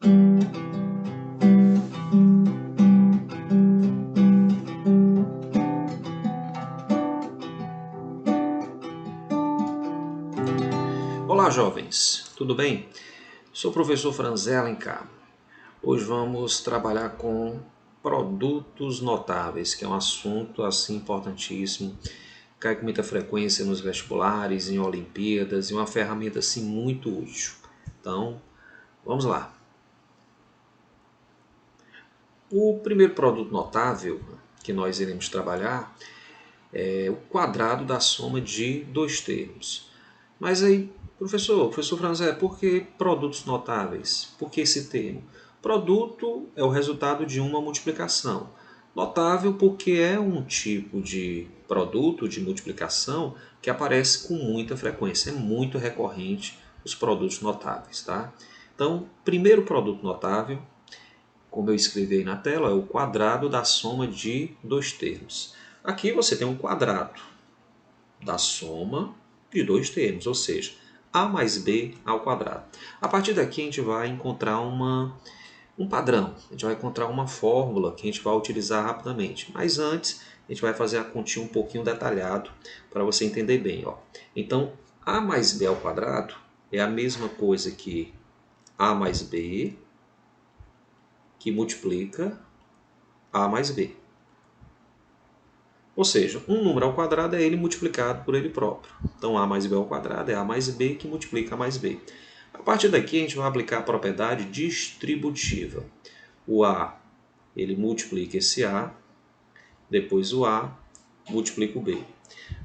Olá, jovens, tudo bem? Sou o professor Franzé Alencar. Hoje vamos trabalhar com produtos notáveis, que é um assunto assim importantíssimo, cai com muita frequência nos vestibulares, em Olimpíadas, e uma ferramenta assim muito útil. Então, vamos lá. O primeiro produto notável que nós iremos trabalhar é o quadrado da soma de dois termos. Mas aí, professor Franzé, por que produtos notáveis? Por que esse termo? Produto é o resultado de uma multiplicação. Notável porque é um tipo de produto de multiplicação que aparece com muita frequência, é muito recorrente os produtos notáveis, tá? Então, primeiro produto notável, como eu escrevi aí na tela, é o quadrado da soma de dois termos. Aqui você tem um quadrado da soma de dois termos, ou seja, a mais b ao quadrado. A partir daqui a gente vai encontrar um padrão, a gente vai encontrar uma fórmula que a gente vai utilizar rapidamente. Mas antes, a gente vai fazer a continha um pouquinho detalhado para você entender bem. Ó. Então, a mais b ao quadrado é a mesma coisa que a mais b que multiplica a mais b. Ou seja, um número ao quadrado é ele multiplicado por ele próprio. Então, a mais b ao quadrado é a mais b que multiplica a mais b. A partir daqui, a gente vai aplicar a propriedade distributiva. O a, ele multiplica esse a, depois o a multiplica o b.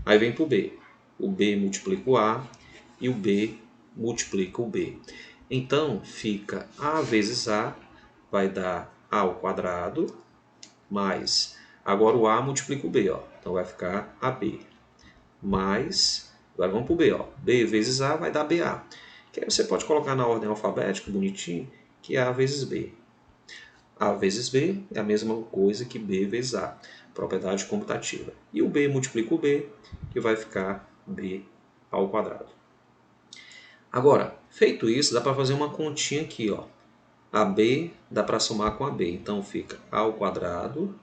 Aí vem para o b. O b multiplica o a e o b multiplica o b. Então, fica a vezes a, vai dar a ao quadrado, mais... Agora o a multiplica o b, ó. Então vai ficar ab. Mais, agora vamos para o b, ó. b vezes a vai dar ba. Que aí você pode colocar na ordem alfabética, bonitinho, que é a vezes b. A vezes b é a mesma coisa que b vezes a, propriedade comutativa. E o b multiplica o b, que vai ficar b ao quadrado. Agora, feito isso, dá para fazer uma continha aqui, ó. AB dá para somar com AB, então fica a ao quadrado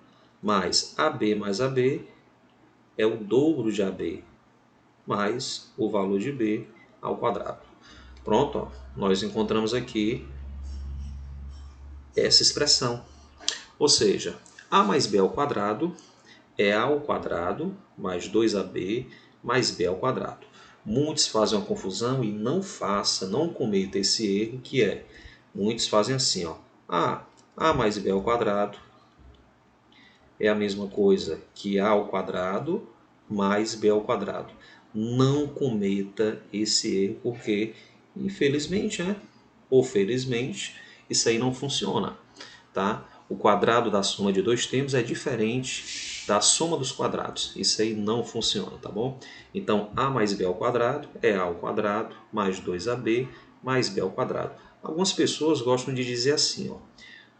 mais AB é o dobro de AB, mais o valor de B ao quadrado. Pronto, ó, nós encontramos aqui essa expressão. Ou seja, A mais B ao quadrado é A ao quadrado mais 2AB mais B ao quadrado. Muitos fazem uma confusão e não faça, não cometa esse erro que é, muitos fazem assim, ó, A mais B ao quadrado é a mesma coisa que A ao quadrado mais B ao quadrado. Não cometa esse erro, porque, infelizmente, né? Ou felizmente, isso aí não funciona. Tá? O quadrado da soma de dois termos é diferente da soma dos quadrados. Isso aí não funciona, tá bom? Então, A mais B ao quadrado é A ao quadrado mais 2AB mais B ao quadrado. Algumas pessoas gostam de dizer assim, ó,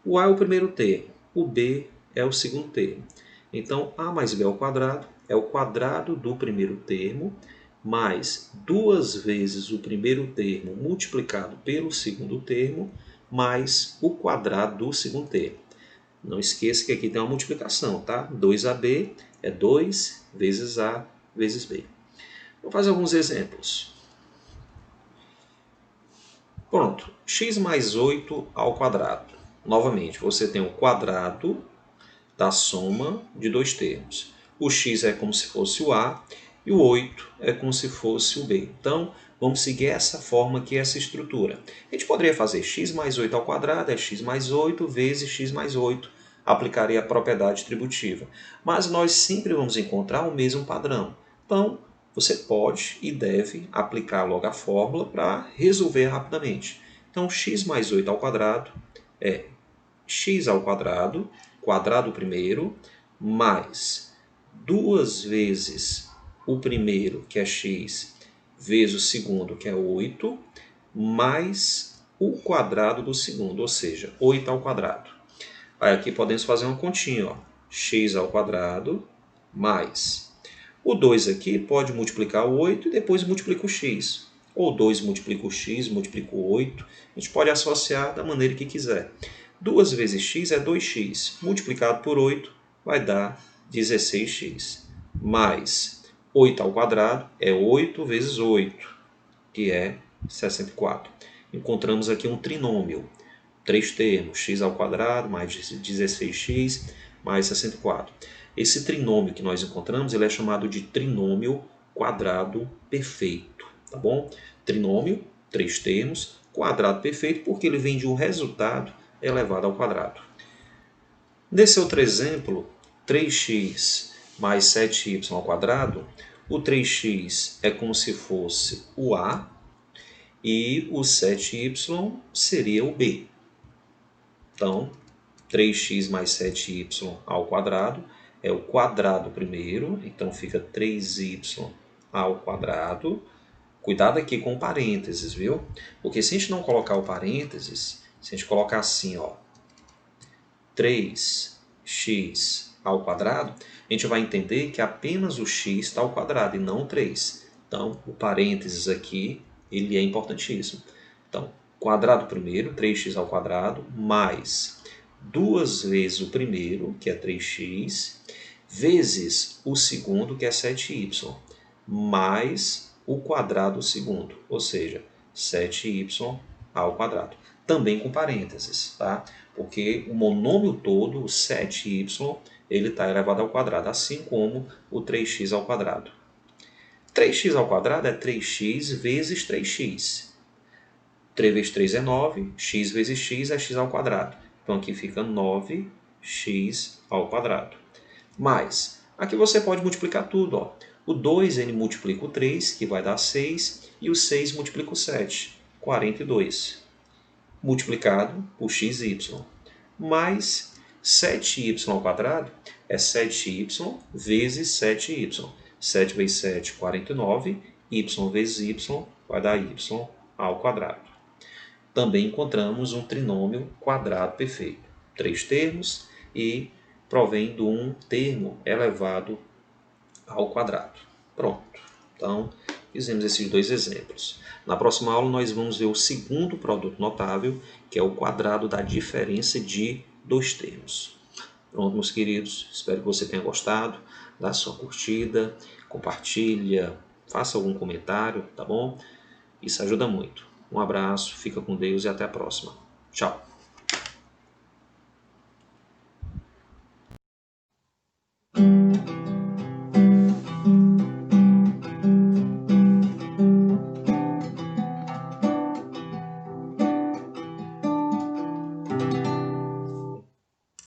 o A é o primeiro termo, o B é o segundo termo. Então, A mais B ao quadrado é o quadrado do primeiro termo mais duas vezes o primeiro termo multiplicado pelo segundo termo mais o quadrado do segundo termo. Não esqueça que aqui tem uma multiplicação, tá? 2AB é 2 vezes A vezes B. Vou fazer alguns exemplos. Pronto, x mais 8 ao quadrado. Novamente, você tem o quadrado da soma de dois termos. O x é como se fosse o a e o 8 é como se fosse o b. Então, vamos seguir essa forma aqui, essa estrutura. A gente poderia fazer x mais 8 ao quadrado é x mais 8 vezes x mais 8. Aplicaria a propriedade distributiva. Mas nós sempre vamos encontrar o mesmo padrão. Então, você pode e deve aplicar logo a fórmula para resolver rapidamente. Então, x mais 8 ao quadrado é x ao quadrado, quadrado primeiro, mais duas vezes o primeiro, que é x, vezes o segundo, que é 8, mais o quadrado do segundo, ou seja, 8 ao quadrado. Aí aqui podemos fazer uma continha, ó, x ao quadrado mais... O 2 aqui pode multiplicar o 8 e depois multiplica o x. ou 2 multiplica o x, multiplica o 8. A gente pode associar da maneira que quiser. 2 vezes x é 2x, multiplicado por 8 vai dar 16x. Mais 8 ao quadrado é 8 vezes 8, que é 64. Encontramos aqui um trinômio. 3 termos, x ao quadrado mais 16x mais 64. Esse trinômio que nós encontramos, ele é chamado de trinômio quadrado perfeito, tá bom? Trinômio, 3 termos, quadrado perfeito, porque ele vem de um resultado elevado ao quadrado. Nesse outro exemplo, 3x mais 7y ao quadrado, o 3x é como se fosse o a e o 7y seria o b. Então, 3x mais 7y ao quadrado é o quadrado primeiro, então fica 3y ao quadrado. Cuidado aqui com parênteses, viu? Porque se a gente não colocar o parênteses, se a gente colocar assim, ó, 3x ao quadrado, a gente vai entender que apenas o x está ao quadrado e não o 3. Então, o parênteses aqui, ele é importantíssimo. Então, quadrado primeiro, 3x ao quadrado, mais 2 vezes o primeiro, que é 3x, vezes o segundo, que é 7y, mais o quadrado do segundo, ou seja, 7y ao quadrado. Também com parênteses, tá? Porque o monômio todo, o 7y, ele está elevado ao quadrado, assim como o 3x ao quadrado. 3x ao quadrado é 3x vezes 3x. 3 vezes 3 é 9, x vezes x é x ao quadrado. Então aqui fica 9x ao quadrado. Mas, aqui você pode multiplicar tudo. Ó. O 2 ele multiplica o 3, que vai dar 6, e o 6 multiplica o 7, 42. Multiplicado por xy. Mais 7y ao quadrado é 7y vezes 7y. 7 vezes 7, 49. Y vezes y vai dar y ao quadrado. Também encontramos um trinômio quadrado perfeito. 3 termos e provém de um termo elevado ao quadrado. Pronto. Então, fizemos esses 2 exemplos. Na próxima aula, nós vamos ver o segundo produto notável, que é o quadrado da diferença de 2 termos. Pronto, meus queridos. Espero que você tenha gostado. Dá sua curtida, compartilha, faça algum comentário, tá bom? Isso ajuda muito. Um abraço, fica com Deus e até a próxima. Tchau!